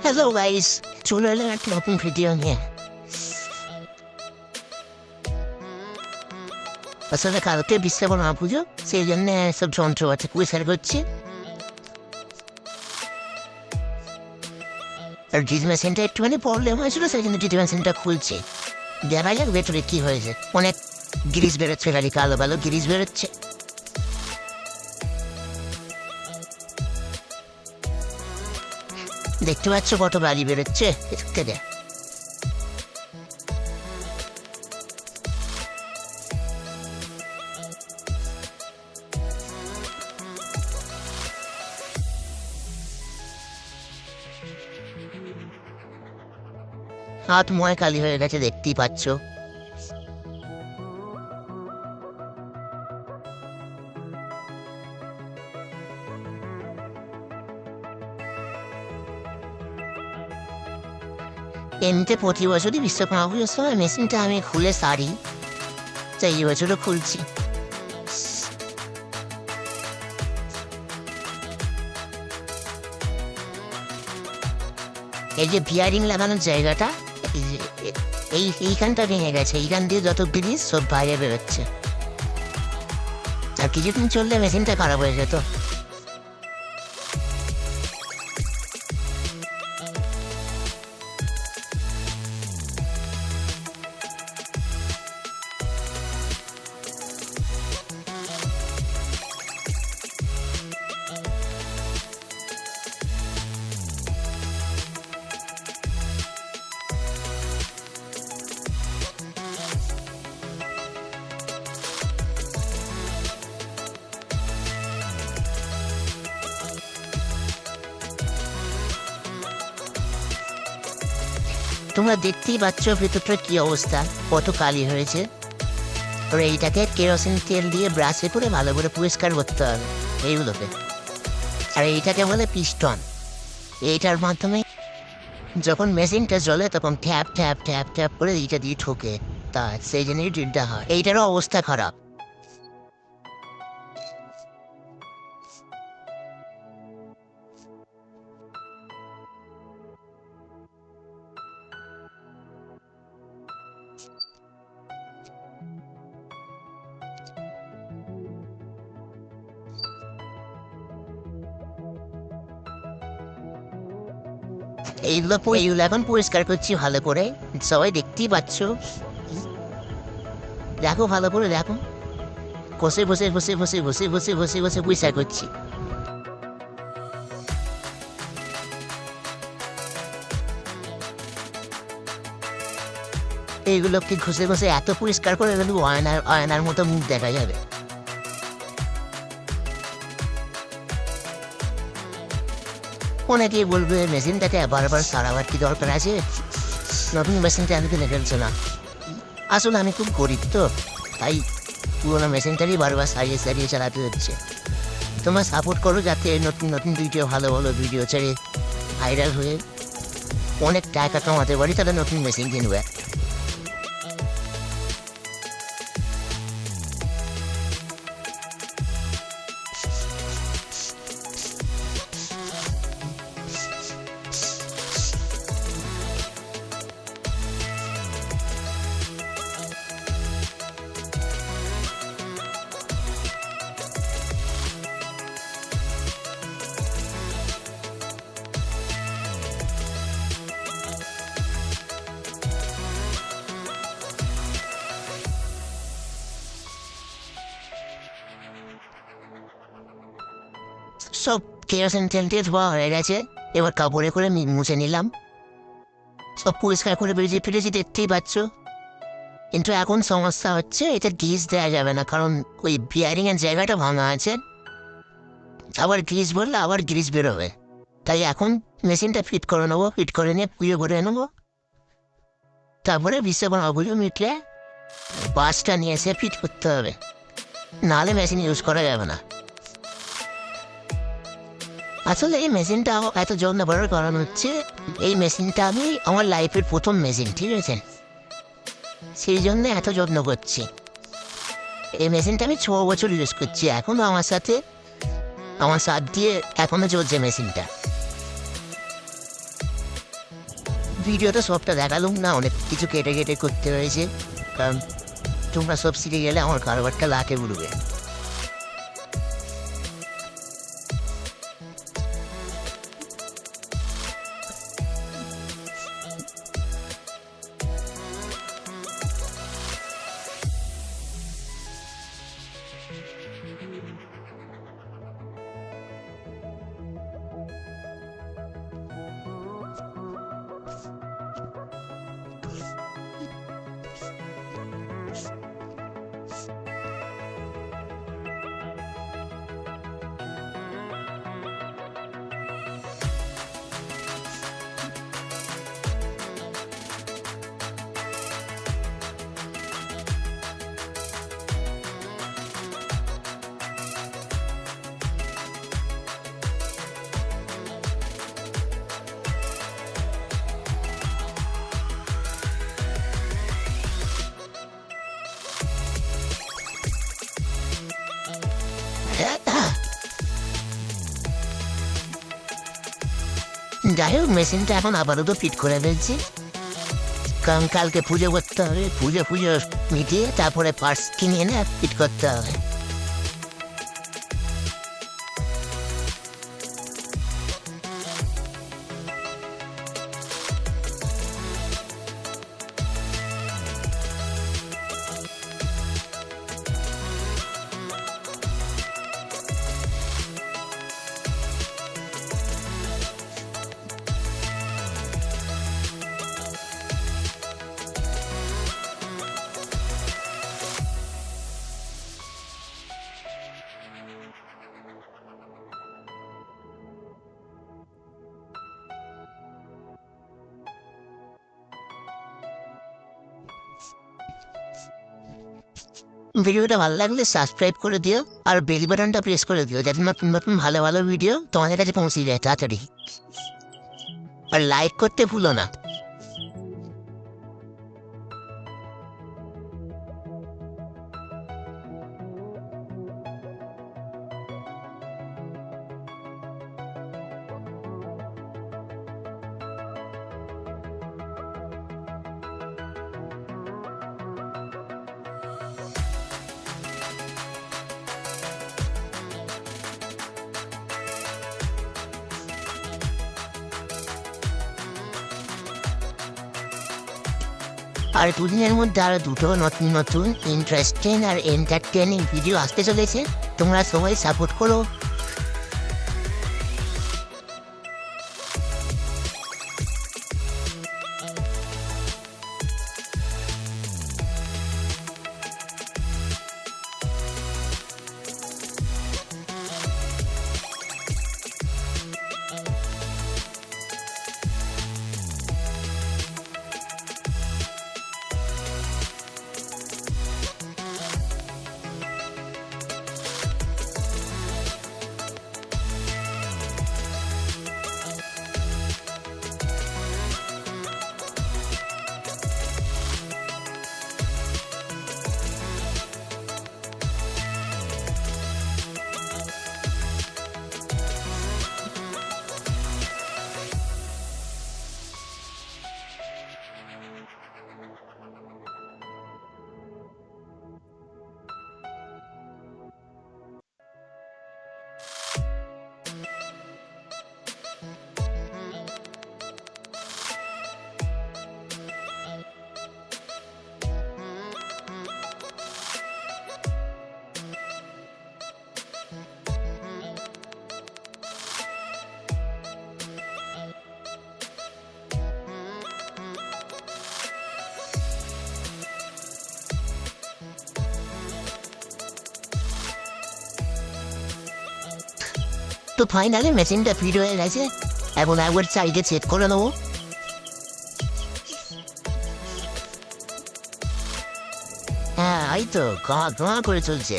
Hello guys, চলে এলাম একটা নতুন ভিডিও নিয়ে। আসলে কালকে বিশ্বকর্মা পুজো, সেই জন্য সব যন্ত্রপাতি পরিষ্কার করছি। আর ড্রিল মেশিনটা একটুখানি প্রবলেম হয়েছিল, সেই জন্য ড্রিল মেশিনটা খুলছে। দেখা যাক ভেতরে কি হয়েছে। অনেক গ্রিস বেরোচ্ছে, গাড়ি কালো কালো গ্রিস বেরোচ্ছে। দেখতে পাচ্ছ কত গাড়ি বেরোচ্ছে দেখতে দে। হাত ময় কালি হয়ে গেছে, দেখতেই পাচ্ছ। এমনিতে প্রতি বছরই বিশ্বকর্মা পুজোর সময় মেশিনটা আমি খুলে সারি, তাই এই বছরও খুলছি। এই যে বিয়ারিং লাগানোর জায়গাটা, এইখানটা ভেঙে গেছে। এইখান দিয়ে যত গ্রিস সব বাইরে বেরোচ্ছে। আর কিছুদিন চললে মেশিনটা খারাপ হয়ে যেত। তোমরা দেখতেই পাচ্ছ ভেতরটা কি অবস্থা, কত কালি হয়েছে। আর এইটাকে কেরোসিন তেল দিয়ে ব্রাশে করে ভালো করে পরিষ্কার করতে হবে এইগুলোকে। আর এইটাকে বলে পিস্টন। এইটার মাধ্যমে যখন মেশিনটা চলে তখন ট্যাপ ট্যাপ ট্যাপ ট্যাপ করে এইটা দিয়ে ঠোকে, তা সেই জন্যই ড্রিলটা হয়। এইটারও অবস্থা খারাপ। এইগুলো এখন পরিষ্কার করছি ভালো করে, সবাই দেখতেই পাচ্ছ। দেখো ভালো করে দেখো, বসে বসে বসে বসে বসে বসে বসে বসে পরিষ্কার করছি। এইগুলোকে ঘষে ঘষে এত পরিষ্কার করে গেলে আয়নার মতো মুখ দেখা যাবে। অনেকেই বলবে মেশিনটাকে বারবার সারাবার কি দরকার আছে, নতুন মেশিনটা আমি কিনে ফেলছো না। আসলে আমি খুব গরিব তো, তাই পুরোনো মেশিনটারই বারবার সারিয়ে সারিয়ে চালাতে হচ্ছে। তোমরা সাপোর্ট করো যাতে নতুন নতুন ভিডিও, ভালো ভালো ভিডিও ছেড়ে ভাইরাল হয়ে অনেক টাকা কামাতে পারি, তাহলে নতুন মেশিন কিনবে। সব কেরোসিন তেল দিয়ে ধোয়া হয়ে গেছে, এবার কাপড়ে করে মুছে নিলাম। সব পরিষ্কার করে বেরিয়ে ফেলেছি, দেখতেই পাচ্ছ। কিন্তু এখন সমস্যা হচ্ছে, এটা গ্রিস দেওয়া যাবে না, কারণ ওই বিয়ারিংয়ের জায়গাটা ভাঙা আছে। আবার গ্রিস বললে আবার গ্রিস বেরোবে। তাই এখন মেশিনটা ফিট করে নেবো, ফিট করে নিয়ে পুজো করে নেবো। তারপরে বিশ্বকর্মা পুজো মিটলে বাসটা নিয়ে এসে ফিট করতে হবে, নাহলে মেশিন ইউজ করা যাবে না। আসলে এই মেশিনটা এত যত্ন করার কারণ হচ্ছে, এই মেশিনটা আমি আমার লাইফের প্রথম মেশিন, ঠিক আছে? সেই জন্য এত যত্ন করছি। এই মেশিনটা আমি 6 বছর ইউজ করছি, এখনও আমার সাথ দিয়ে এখনও চলছে মেশিনটা। ভিডিওটা সবটা দেখালুম না, অনেক কিছু কেটে কেটে করতে হয়েছে, কারণ তোমরা সব শিখে গেলে আমার কারবারটা লাটে উড়বে। যাই হোক, মেশিনটা এখন আপাতত ফিট করে ফেলছি, কারণ কালকে পুজো করতে হবে, পুজো মিটিয়ে তারপরে পার্টস কিনে এনে ফিট করতে হবে। ভিডিওটা ভালো লাগলে সাবস্ক্রাইব করে দিও আর বেল বাটনটা প্রেস করে দিও, যাতে নতুন নতুন ভালো ভালো ভিডিও তোমাদের কাছে পৌঁছে যায় তাড়াতাড়ি। আর লাইক করতে ভুলো না। আর দুদিনের মধ্যে আরো দুটো নতুন নতুন ইন্টারেস্টিং আর এন্টারটেইনিং ভিডিও আসতে চলেছে, তোমরা সবাই সাপোর্ট করো। তো ফাইনালি মেশিনটা ফিট হয়ে গেছে, এখন একবার সাইডে চেক করে নেবো। হ্যাঁ, এই তো ঘা ঘা করে চলছে।